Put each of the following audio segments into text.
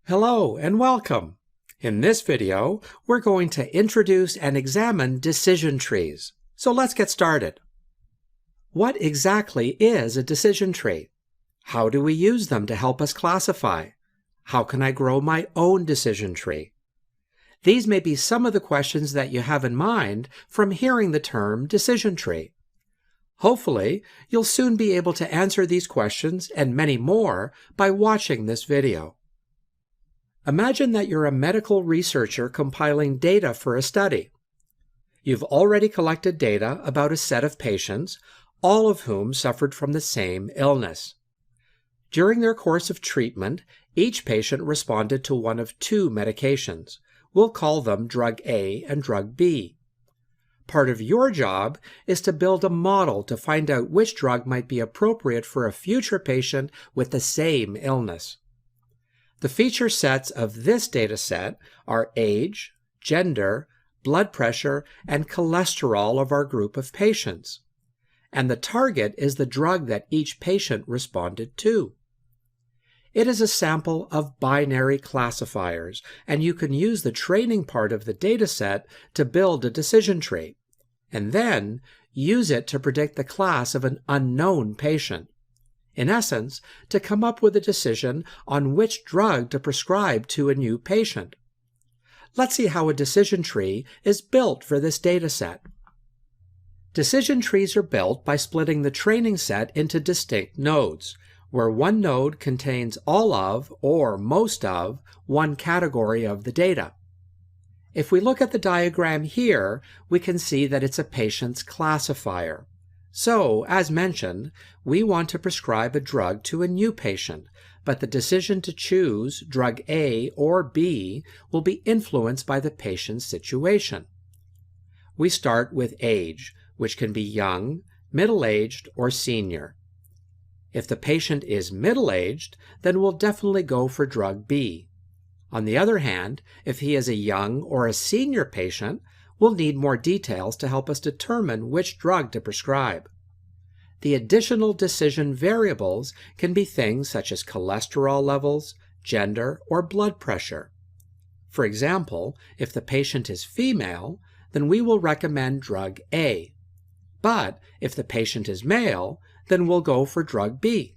Hello and welcome. In this video, we're going to introduce and examine decision trees. So let's get started. What exactly is a decision tree? How do we use them to help us classify? How can I grow my own decision tree? These may be some of the questions that you have in mind from hearing the term decision tree. Hopefully, you'll soon be able to answer these questions and many more by watching this video. Imagine that you're a medical researcher compiling data for a study. You've already collected data about a set of patients, all of whom suffered from the same illness. During their course of treatment, each patient responded to one of two medications. We'll call them drug A and drug B. Part of your job is to build a model to find out which drug might be appropriate for a future patient with the same illness. The feature sets of this data set are age, gender, blood pressure, and cholesterol of our group of patients. And the target is the drug that each patient responded to. It is a sample of binary classifiers, and you can use the training part of the data set to build a decision tree, and then use it to predict the class of an unknown patient. In essence, to come up with a decision on which drug to prescribe to a new patient. Let's see how a decision tree is built for this data set. Decision trees are built by splitting the training set into distinct nodes, where one node contains all of, or most of, one category of the data. If we look at the diagram here, we can see that it's a patient's classifier. So, as mentioned, we want to prescribe a drug to a new patient, but the decision to choose drug A or B will be influenced by the patient's situation. We start with age, which can be young, middle-aged, or senior. If the patient is middle-aged, then we'll definitely go for drug B. On the other hand, if he is a young or a senior patient, we'll need more details to help us determine which drug to prescribe. The additional decision variables can be things such as cholesterol levels, gender, or blood pressure. For example, if the patient is female, then we will recommend drug A. But if the patient is male, then we'll go for drug B.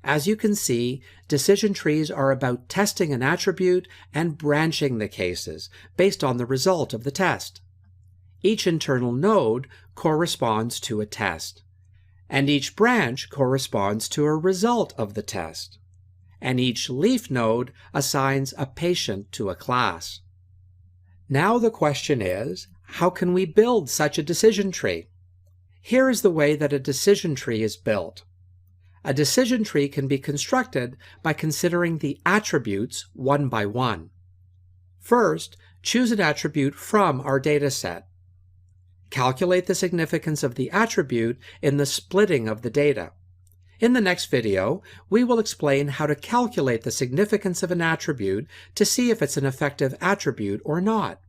As you can see, decision trees are about testing an attribute and branching the cases based on the result of the test. Each internal node corresponds to a test, and each branch corresponds to a result of the test, and each leaf node assigns a patient to a class. Now the question is, how can we build such a decision tree? Here is the way that a decision tree is built. A decision tree can be constructed by considering the attributes one by one. First, choose an attribute from our data set. Calculate the significance of the attribute in the splitting of the data. In the next video, we will explain how to calculate the significance of an attribute to see if it's an effective attribute or not.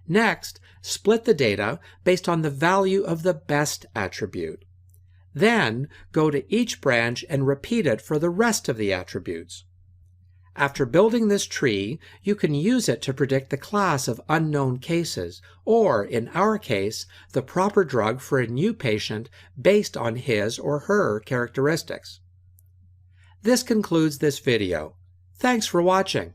Next, split the data based on the value of the best attribute. Then, go to each branch and repeat it for the rest of the attributes. After building this tree, you can use it to predict the class of unknown cases, or, in our case, the proper drug for a new patient based on his or her characteristics. This concludes this video. Thanks for watching.